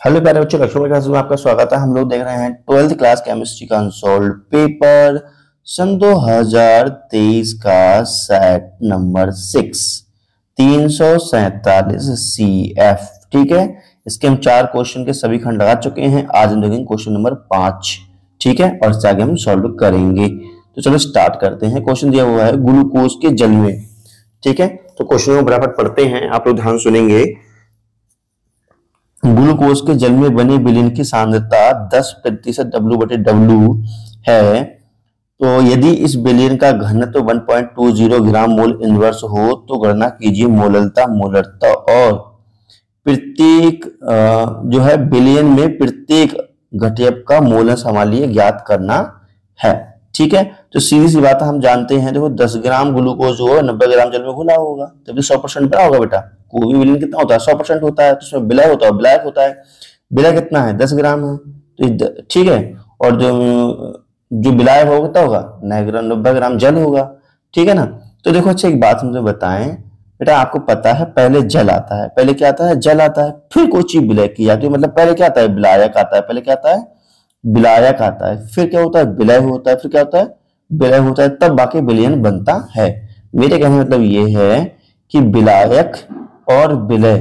Hello प्यारे बच्चों, Lakshman class में आपका स्वागत है। हम लोग देख रहे हैं 12th क्लास केमिस्ट्री का अनसॉल्व्ड पेपर सन 2023 का सेट नंबर 6 347 CF। ठीक है, इसके हम 4 क्वेश्चन के सभी खंड लगा चुके हैं। आज हम देखेंगे क्वेश्चन नंबर 5। ठीक है, और इससे आगे हम सॉल्व करेंगे। तो चलो स्टार्ट करते हैं। क्वेश्चन दिया हुआ है ग्लूकोज के जल में। ठीक है, तो क्वेश्चन को बराबर पढ़ते हैं, आप लोग ध्यान सुनेंगे। ग्लूकोज के जल में बने विलीन की सांद्रता 10% W/W है। तो यदि इस विलीन का घनत्व 1.20 ग्राम मोल इनवर्स हो तो गणना कीजिए मोलरता और प्रत्येक जो है विलीन में प्रत्येक घटक का मोलस हमारे लिए ज्ञात करना है। ठीक है, तो सीधी सी बात हम जानते हैं। देखो 10 ग्राम ग्लूकोज हो 90 ग्राम जल में घुला होगा, तभी 100% बना होगा बेटा। कोई भी विलीन कितना होता है? 100% होता है। तो उसमें विलय होता है, विलायक होता है। विलय कितना है? 10 ग्राम है। तो ठीक है, और जो विलायक होगा कितना होगा? 90 ग्राम जल होगा। ठीक है ना। तो देखो अच्छा एक बात मुझे बताएं बेटा, आपको पता है पहले जल आता है, पहले क्या आता है? जल आता है, फिर कोई चीज विलय की जाती है। मतलब पहले क्या आता है? विलायक आता है। पहले क्या आता है? विलायक आता है, फिर क्या होता है? विलय होता है, फिर क्या होता है? विलय होता है, तब बाकी विलयन बनता है। मेरे कहने मतलब ये है कि विलायक और विलय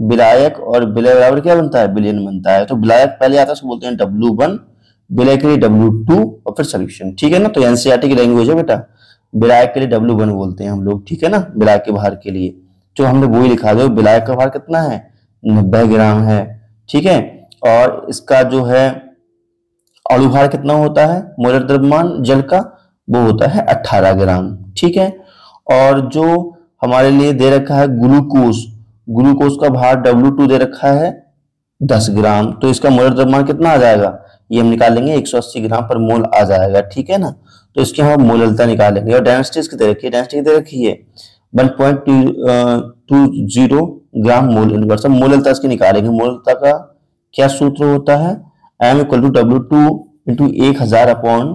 बराबर क्या बनता है? विलयन बनता है। तो विलायक पहले आता है, उसको बोलते हैं W1, विलय के लिए W2 और फिर सॉल्यूशन। ठीक है ना। तो एनसीईआरटी की लैंग्वेज है बेटा, विलायक के लिए W1 बोलते हैं हम लोग। ठीक है ना, विलायक के भार के लिए जो हमने वही लिखा दो। विलायक का भार कितना है? 90 ग्राम है। ठीक है, और इसका जो है अणुभार कितना होता है? मोलर द्रव्यमान जल का वो होता है 18 ग्राम। ठीक है, और जो हमारे लिए दे रखा है ग्लूकोज का भार W2 दे रखा है 10 ग्राम। तो इसका मोलर द्रव्यमान कितना आ जाएगा? ये हम निकालेंगे 180 ग्राम पर मोल आ जाएगा। ठीक है ना। तो इसकी हम मोलरता निकालेंगे। और डेंसिटी इसकी दे रखी है, डेंसिटी दे रखी है 1.20 ग्राम मोल इनवर्स। अब मोलरता इसकी निकालेंगे। मोलरता का क्या सूत्र होता है? M=W2 × 1000 अपॉन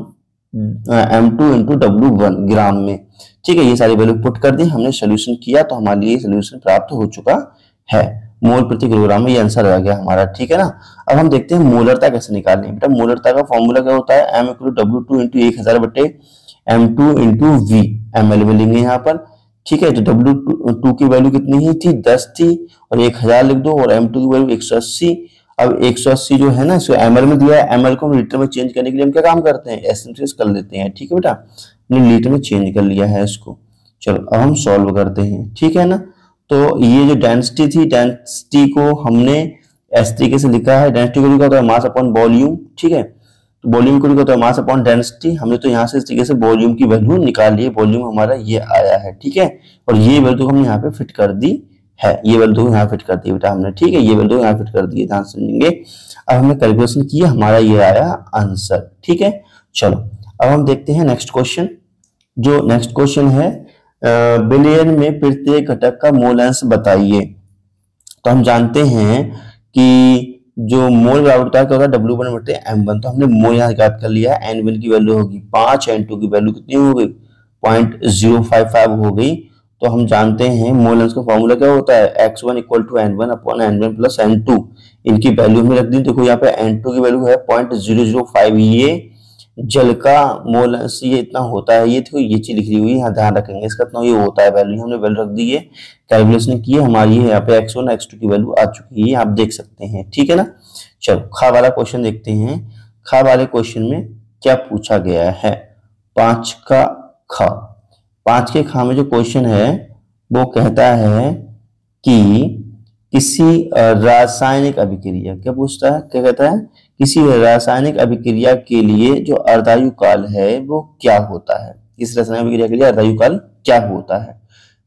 M2 × W1 ग्राम में। ठीक है, ये सारी वैल्यू पुट कर दी हमने, सोल्यूशन किया तो हमारे लिए सोल्यूशन प्राप्त हो चुका है। मोल प्रति किलोग्राम में ये आंसर आ गया हमारा। ठीक है ना। अब हम देखते हैं मोलरता कैसे निकालनी है। बेटा मोलरता का फॉर्मूला क्या होता है? M=W2 × 1000 बटे M2 × V ml में लेंगे यहाँ पर। ठीक है, तो W2 की वैल्यू कितनी ही थी? 10 थी, और 1000 लिख दो, और M2 की वैल्यू 180। अब 180 जो है ना, इसको ml में दिया है। ml को हम लीटर में चेंज करने के लिए हम क्या काम करते हैं? एसेंशियस कर लेते हैं। ठीक है बेटा, हमने लीटर में चेंज कर लिया है इसको। चलो अब हम सॉल्व करते हैं। ठीक है ना। तो ये जो डेंसिटी थी, डेंसिटी को हमने इस तरीके से लिखा है। डेंसिटी को लिखा होता है मास अपॉन वॉल्यूम। ठीक है, तो वॉल्यूम को लिखा होता है मास अपॉन डेंसिटी। हमने तो यहाँ से इस तरीके से वॉल्यूम की वैल्यू निकाल ली है। वॉल्यूम हमारा ये आया है। ठीक है, और ये वैल्यू हमने यहाँ पे फिट कर दी है। ये वैल्यू यहाँ फिट कर दी बेटा हमने। ठीक है, ये वैल्यू यहाँ फिट कर दी है, ध्यान समझेंगे। अब हमने कैलकुलेशन किया, हमारा ये आया आंसर। ठीक है, चलो अब हम देखते हैं नेक्स्ट क्वेश्चन। जो नेक्स्ट क्वेश्चन है विलयन में प्रत्येक घटक का मोल अंश बताइए। तो हम जानते हैं कि जो मोल बराबर होता है क्या होता है? W1 बटे M1। तो हमने मोल यहाँ ज्ञात कर लिया है। N1 की वैल्यू होगी 5, N2 की वैल्यू कितनी हो गई? 0.055 हो गई। तो हम जानते हैं मोल अंश का फॉर्मूला क्या होता है? X1 = N1 upon N1 plus N2। इनकी वैल्यू हमने रख दी। देखो यहाँ पे N2 की वैल्यू है 0.005। ये जल का मोल अंश ये इतना होता है। ये देखो ये चीज लिखी हुई है, यहाँ ध्यान रखेंगे। इसका इतना ये होता है वैल्यू, हमने वैल्यू रख दी है, कैलकुलेशन की है हमारी है। यहाँ पे X1 X2 की वैल्यू आ चुकी है, आप देख सकते हैं। ठीक है ना। चलो खा वाला क्वेश्चन देखते हैं। खा वाले क्वेश्चन में क्या पूछा गया है? 5 का खा। 5 के खा में जो क्वेश्चन है वो कहता है कि किसी रासायनिक अभिक्रिया, क्या पूछता है? क्या कहता है? किसी रासायनिक अभिक्रिया के लिए जो अर्धायु काल है वो क्या होता है? किस रासायनिक अभिक्रिया के लिए अर्धायु काल क्या होता है?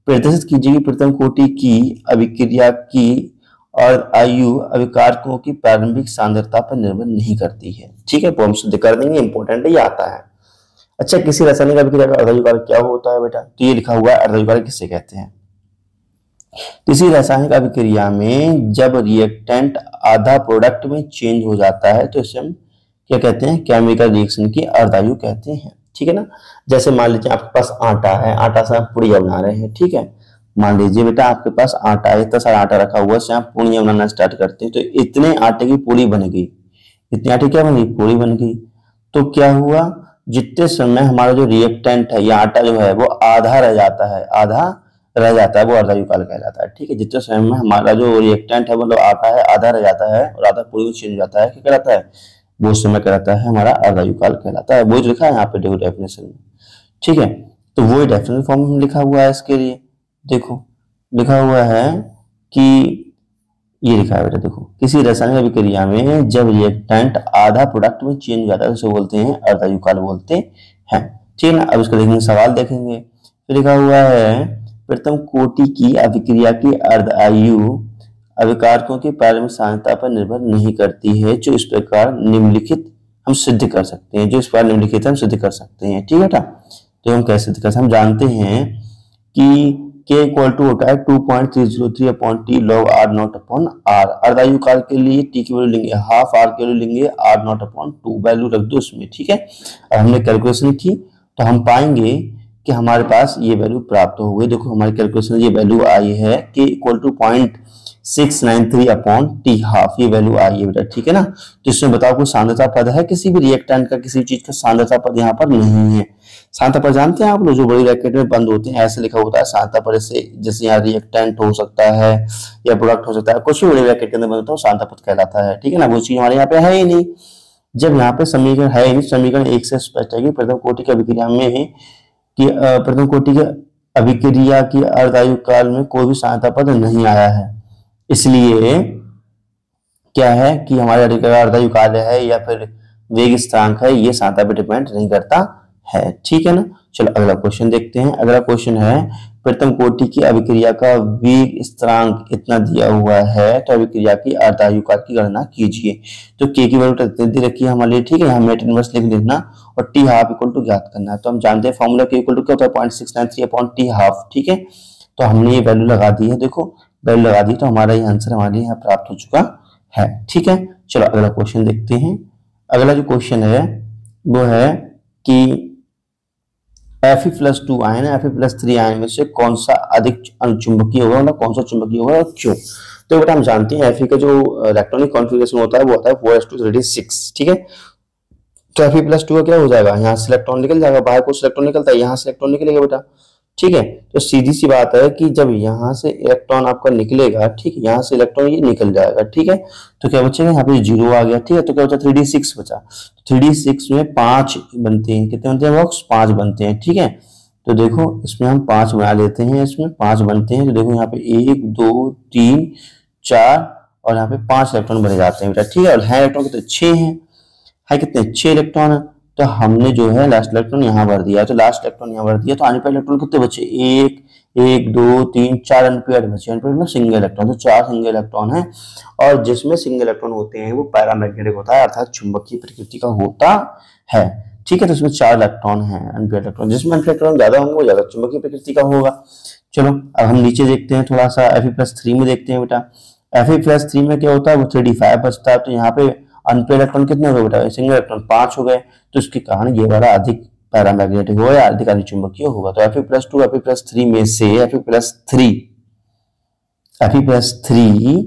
प्रदर्शित कीजिए कि प्रथम कोटि की अभिक्रिया की और आयु अभिकारकों की प्रारंभिक सांद्रता पर निर्भर नहीं करती है। ठीक है, हम सिद्ध कर देंगे, इंपॉर्टेंट ये आता है। अच्छा, किसी रासायनिक अभिक्रिया का अर्धायु काल क्या होता है बेटा? तो ये लिखा हुआ है अर्धायु काल किसे कहते हैं। किसी रासायनिक अभिक्रिया में जब रिएक्टेंट आधा प्रोडक्ट में चेंज हो जाता है तो इसे हम क्या कहते हैं? केमिकल रिएक्शन की अर्धायु कहते हैं। ठीक है ना। जैसे मान लीजिए आपके पास आटा है, आटा से आप पुड़िया बना रहे हैं। ठीक है, मान लीजिए बेटा आपके पास आटा है, इतना सारा आटा रखा हुआ है, आप पूड़ियाँ बनाना स्टार्ट करते हैं, तो इतने आटे की पूरी बन गई, इतने आटे क्या बनी, पूरी बन गई। तो क्या हुआ, जितने समय हमारा जो रिएक्टेंट है या आटा जो है वो आधा रह जाता है, आधा रह जाता है, वो अर्धायुकाल कहलाता है। ठीक है, जितने समय में हमारा जो रिएक्टेंट है मतलब आटा है आधा रह जाता है और आधा पूरी में चेंज हो जाता है, क्या कहलाता है, वो समय कहलाता है हमारा अर्धायुकाल कहलाता है। वो जो लिखा है यहाँ पे देखो डेफिनेशन में। ठीक है, तो वो डेफिनेशन फॉर्म में लिखा हुआ है इसके लिए। देखो लिखा हुआ है कि ये लिखा है बेटा, देखो किसी रासायनिक अभिक्रिया में जब रिएक्टेंट आधा प्रोडक्ट में चेंज हो जाता है उसे बोलते हैं अर्धायुकाल बोलते हैं। ठीक है ना, अब इसका देखेंगे, सवाल देखेंगे। तो लिखा हुआ है प्रथम कोटि की अभिक्रिया की अर्धायु अभिकारकों की प्रारंभिक सांद्रता पर निर्भर नहीं करती है, जो इस प्रकार निम्नलिखित हम सिद्ध कर सकते हैं, जो इस प्रकार निम्नलिखित हम सिद्ध कर सकते हैं। ठीक है बेटा, तो हम कैसे सिद्ध कर सकते हैं, हम जानते हैं कि K इक्वल टू होता है 2.303 upon T log R naught upon R. अर्धायुकाल के लिए टी की वैल्यू लेंगे हाफ, आर की वैल्यू लेंगे आर नॉट अपॉन 2, वैल्यू रख दो उसमें। ठीक है, अब हमने कैलकुलेशन की तो हम पाएंगे कि हमारे पास ये वैल्यू प्राप्त हो गई। देखो हमारी कैलकुलेशन ये वैल्यू आई है K equal to 0.693 upon T half, ये वैल्यू आई है बेटा। ठीक है ना, तो इसमें बताओ कोई सांद्रता पद है किसी भी रिएक्टेंट का, किसी चीज का सांद्रता पद यहाँ पर नहीं है। सांद्रता पद जानते हैं आप लोग, जो बड़ी रैकेट में बंद होते हैं ऐसे लिखा होता है सांद्रता पद, से जैसे यहाँ रिएक्टेंट हो सकता है या प्रोडक्ट हो सकता है, कुछ भी बड़ी रैकेट के अंदर बंद होता है सांद्रता पद कहलाता है। ठीक है ना, वो चीज हमारे यहाँ पे है ही नहीं। जब यहाँ पे समीकरण है ही नहीं, समीकरण एक से स्पष्ट है कि प्रथम कोटि की अभिक्रिया में कि प्रथम कोटि की अभिक्रिया की अर्धायुकाल में कोई भी सांद्रता पद नहीं आया है, इसलिए क्या है कि हमारे अर्धायुकाल है या फिर वेग स्थिरांक है, ये सांद्रता पे डिपेंड नहीं करता है। ठीक है ना, चलो अगला क्वेश्चन देखते हैं। अगला क्वेश्चन है प्रथम कोटि की अभिक्रिया का वेग स्थिरांक इतना दिया हुआ है, तो अभिक्रिया की अर्धायुकाल की गणना कीजिए। तो के की वैल्यू दे रखी है हमारे लिए। ठीक है, यहाँ मेट इनवर्स लिख देना और टी हाफ इक्वल टू ज्ञात करना है। तो हम जानते हैं फॉर्मूला के इक्वल टू क्या होता है 0.693 अपॉन टी हाफ। ठीक है, तो हमने ये वैल्यू लगा दी है, देखो वैल्यू लगा दी, तो हमारा ये आंसर हमारे लिए यहाँ प्राप्त हो चुका है। ठीक है, चलो अगला क्वेश्चन देखते हैं। अगला जो क्वेश्चन है वो है कि Fe+2 आयन है, Fe+3 आयन में से कौन सा अधिक अनुचुंबकीय होगा, मतलब कौन सा चुंबकीय होगा और क्यों। तो बेटा हम जानते हैं Fe का जो इलेक्ट्रॉनिक कॉन्फ़िगरेशन होता है वो होता है 4s2 ठीक है, तो Fe+2 का क्या हो जाएगा, यहाँ से इलेक्ट्रॉन निकल जाएगा, बाहर कुछ इलेक्ट्रॉन निकलता है, यहाँ से इलेक्ट्रॉन निकलेगा बेटा। ठीक है, तो सीधी सी बात है कि जब यहाँ से इलेक्ट्रॉन आपका निकलेगा, ठीक है, यहाँ से इलेक्ट्रॉन ये निकल जाएगा। ठीक है, तो क्या बचेगा, यहाँ पे 0 आ गया। ठीक है, तो क्या बचा 3d6 बचा। 3d6 में 5 बनते हैं, कितने बनते हैं बॉक्स, 5 बनते हैं। ठीक है, तो देखो इसमें हम 5 बना लेते हैं, इसमें 5 बनते हैं। तो देखो यहाँ पे 1 2 3 4 और यहाँ पे 5 इलेक्ट्रॉन बने जाते हैं बेटा। ठीक है, और है इलेक्ट्रॉन कितने, 6 है कितने, 6 इलेक्ट्रॉन है। तो हमने जो है लास्ट इलेक्ट्रॉन यहाँ भर दिया, तो लास्ट इलेक्ट्रॉन यहाँ भर दिया, तो अनपेयर्ड इलेक्ट्रॉन कितने बचे, 1 1 2 3 4 अनपेयर्ड बचे। अनपेयर्ड मतलब सिंगल इलेक्ट्रॉन, तो 4 सिंगल इलेक्ट्रॉन है, और जिसमें सिंगल इलेक्ट्रॉन होते हैं वो पैरामैग्नेटिक होता है, अर्थात चुंबकीय प्रकृति का होता है। ठीक है, तो इसमें 4 इलेक्ट्रॉन है अनपेयर्ड इलेक्ट्रॉन, जिसमें अनपेयर्ड इलेक्ट्रॉन ज्यादा होंगे वो ज्यादा चुंबकीय प्रकृति का होगा। चलो अब हम नीचे देखते हैं, थोड़ा सा Fe+3 में देखते हैं बेटा। Fe+3 में क्या होता है, वो 3d5 बचता है, तो यहाँ पे अनपेयर्ड इलेक्ट्रॉन कितने हो गए बेटा, सिंगल इलेक्ट्रॉन 5 हो गए, तो इसके कारण ये वाला अधिक पैरामैग्नेटिक होगा या अधिक अनुचुंबकीय होगा। तो Fe+2 Fe+3 में से Fe+3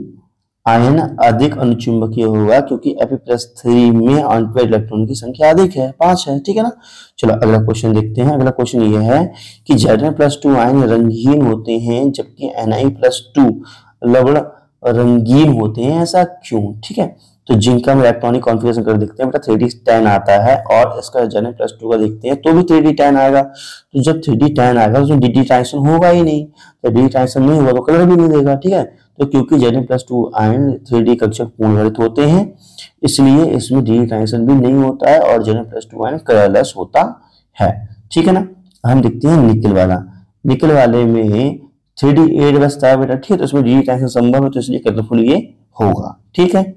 आयन अधिक अनुचुंबकीय होगा, क्योंकि Fe+3 में अनपेयर्ड इलेक्ट्रॉन की संख्या अधिक है, 5 है। ठीक है ना, चलो अगला क्वेश्चन देखते हैं। अगला क्वेश्चन ये है कि Zn+2 आयन रंगीन होते हैं जबकि Ni+2 लवण रंगीन होते हैं, ऐसा क्यों। ठीक है, तो जिनका हम इलेक्ट्रॉनिक कॉन्फ़िगरेशन कर देखते हैं बेटा 3d10 आता है, और इसका Zn+2 का देखते हैं तो भी 3d10 आएगा। तो जब 3d10 आएगा तो डी ट्रांजिशन होगा ही नहीं, तो डी ट्रांजिशन नहीं होगा तो कलर भी नहीं देगा। ठीक है, तो क्योंकि Zn+2 आयन 3d कक्षक पूर्णवर्तित होते हैं, इसलिए इसमें डी ट्रांजिशन भी नहीं होता है और Zn+2 आयन कलरलेस होता है। ठीक है ना, हम देखते हैं निकल वाला। निकल वाले में 3d8 बचता है बेटा। ठीक है, तो इसमें डी ट्रांजिशन संभव है, तो इसलिए कलरफुल ये होगा। ठीक है,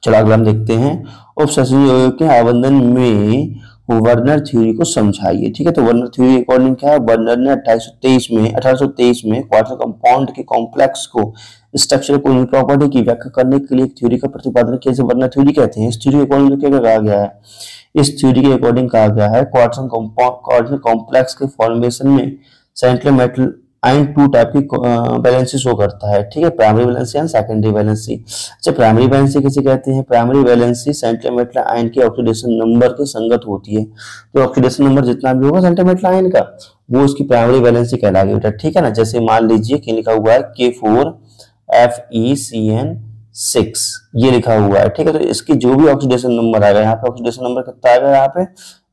चलो अगला हम देखते हैं उपसंयोजक यौगिक के आबंधन में वर्नर थ्योरी को समझाइए। ठीक है, तो वर्नर थ्योरी अकॉर्डिंग क्या है, वर्नर ने 1823 में क्वार्टर कंपाउंड के कॉम्प्लेक्स को स्ट्रक्चर को प्रॉपर्टी की व्याख्या करने के लिए एक थ्योरी का प्रतिपादन किया, जिसे वर्नर थ्योरी कहते हैं। इस थ्योरी के अकॉर्डिंग क्या कहा गया है, इस थ्योरी के अकॉर्डिंग कहा गया है क्वार्टर कॉम्प्लेक्स के फॉर्मेशन में central metal ion two type की वैलेंसी शो करता है, ठीक है, primary valency and secondary valency. अच्छा, प्राइमरी वैलेंसी किसे कहते हैं? प्राइमरी वैलेंसी सेंटीमेटल आयन के ऑक्सीडेशन नंबर के संगत होती है। तो ऑक्सीडेशन नंबर जितना भी होगा सेंटीमेटल आयन का, वो उसकी प्राइमरी वैलेंसी कहलाएगी बेटा, ठीक है ना। जैसे मान लीजिए कि लिखा हुआ है K4FeCN6, ये लिखा हुआ है, ठीक है। तो इसकी जो भी ऑक्सीडेशन नंबर आएगा, यहाँ पे ऑक्सीडेशन नंबर कितना आएगा,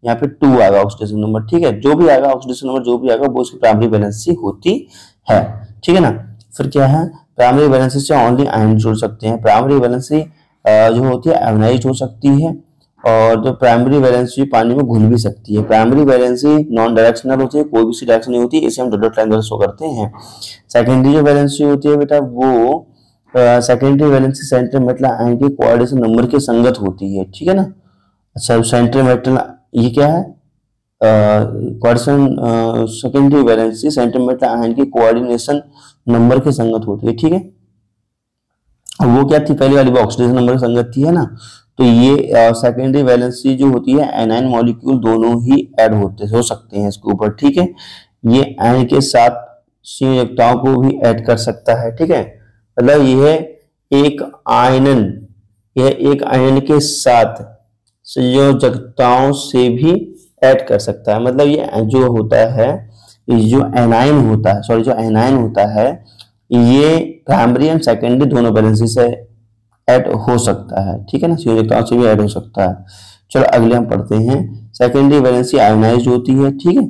यहाँ पे 2 आएगा ऑक्सीडेशन नंबर, ठीक है। जो भी आएगा ऑक्सीडेशन नंबर, जो भी आएगा वो उसकी प्राइमरी वैलेंसी होती है, ठीक है ना। फिर क्या है, प्राइमरी वैलेंसी से ओनली आयन जोड़ सकते हैं। प्राइमरी वैलेंसी जो होती है आयोनाइज हो सकती है, और जो प्राइमरी वैलेंसी पानी में घुल भी सकती है। प्राइमरी वैलेंसी नॉन डायरेक्शनल होती है, कोई भी डायरेक्शन नहीं होती, इसे हम डॉट लाइन द्वारा शो करते हैं। सेकेंडरी जो वैलेंसी होती है बेटा, वो सेकेंडरी वैलेंसी सेंटीमेटल आयन के कोऑर्डिनेशन नंबर के संगत होती है, ठीक है ना। अच्छा, सेंटीमेटल ये क्या है, coordination secondary valency central metal ion के कोऑर्डिनेशन नंबर के संगत होती है, ठीक है। वो क्या थी, पहली वाली वो ऑक्सीडेशन नंबर की संगत थी, है ना। तो ये सेकेंडरी वैलेंसी जो होती है, एनायन मॉलिक्यूल दोनों ही ऐड हो सकते हैं इसके ऊपर, ठीक है। ये आयन के साथ संयोजकताओं को भी ऐड कर सकता है, ठीक है। मतलब यह एक आयन के साथ संयोजकताओं से भी ऐड कर सकता है। मतलब ये जो होता है, जो एनायन होता है, ये प्राइमरी एंड सेकेंडरी दोनों वैलेंसी से ऐड हो सकता है, ठीक है ना, संयोजकताओं से भी ऐड हो सकता है। चलो अगले हम पढ़ते हैं, सेकेंडरी वैलेंसी आयोनाइज होती है, ठीक है।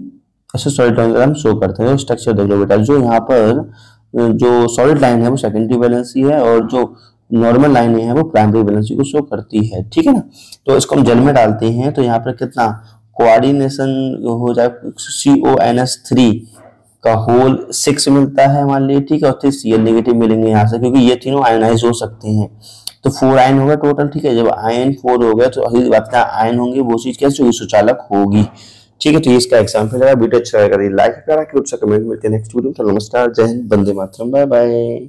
ऐसे सॉलिड डायग्राम शो करते हैं। स्ट्रक्चर देख लो बेटा, जो यहाँ पर जो सॉलिड लाइन है वो सेकेंडरी वैलेंसी है, और जो नॉर्मल लाइन है वो प्राइमरी वैलेंसी को शो करती है, ठीक है ना। तो इसको हम जल में डालते हैं, तो यहाँ पर कितना कोऑर्डिनेशन हो जाए, CONS3 का होल 6 मिलता है मान लीजिए, ठीक है। और फिर Cl नेगेटिव मिलेंगे यहाँ से, क्योंकि ये तीनों आयनाइज हो सकते हैं। तो 4 आयन होगा टोटल, ठीक है। जब आयन 4 हो गया तो अगली बात क्या आयन होंगे, वो चीज क्या है, सुचालक होगी, ठीक है। तो ये इसका एग्जाम्पल है। वीडियो अच्छा लगा लाइक करा, कुछ कमेंट मिलते हैं नेक्स्ट वीडियो में। नमस्कार, जय हिंद, वंदे मातरम, बाय बाय।